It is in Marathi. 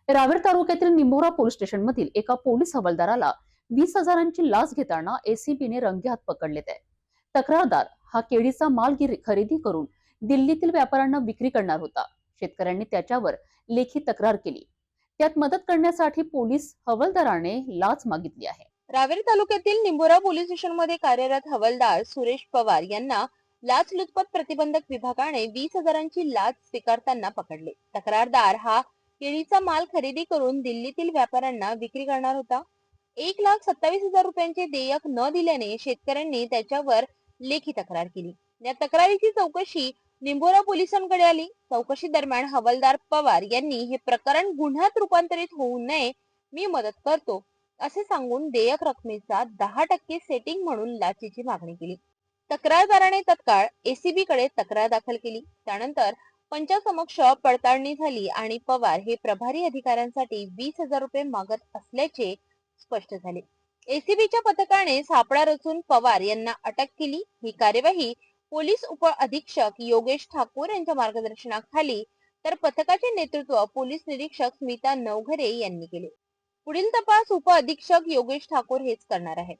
रावेर तालुक्यातील निंभोरा पोलीस स्टेशन मधील एका पोलीस हवालदाराला 20,000ची लाच घेताना एसीबीने रंगेहात पकडले. तक्रारदार हा केळीचा माल खरेदी करून दिल्लीतील व्यापाऱ्यांना विक्री करणार होता. शेतकऱ्यांनी त्याच्यावर लेखी तक्रार केली. त्यात मदत करण्यासाठी पोलीस हवालदाराने लाच मागितली आहे. रावेर तालुक्यातील निंभोरा पोलीस स्टेशन मध्ये कार्यरत हवालदार सुरेश पवार यांना लाचलुचपत प्रतिबंधक विभागाने 20,000ची लाच स्वीकारताना पकडले. तक्रारदार हा केळीचा माल खरेदी करून दिल्लीतील व्यापाऱ्यांना विक्री करणार होता. 1,27,000 रुपयांचे देयक न दिल्याने शेतकऱ्यांनी त्याच्यावर लेखी तक्रार केली. या तक्रारीची चौकशी निंभोरा पोलिसांकडे आली. चौकशी दरम्यान हवालदार पवार यांनी हे प्रकरण गुन्ह्यात रूपांतरित होऊ नये मी मदत करतो असे सांगून देयक रकमेचा 10% सेटिंग म्हणून लाचेची मागणी केली. तक्रारदाराने तत्काळ एसीबी कडे तक्रार दाखल केली. त्यानंतर पंचासमक्ष पडताळणी झाली आणि पवार हे प्रभारी अधिकाऱ्यांसाठी 20,000 रुपये मागत असल्याचे स्पष्ट झाले. एसीबीच्या पथकाने सापळा रचून पवार यांना अटक केली. ही कार्यवाही पोलीस उप अधीक्षक योगेश ठाकूर यांच्या मार्गदर्शनाखाली तर पथकाचे नेतृत्व पोलीस निरीक्षक स्मिता नवघरे यांनी केले. पुढील तपास उप अधीक्षक योगेश ठाकूर हेच करणार आहेत.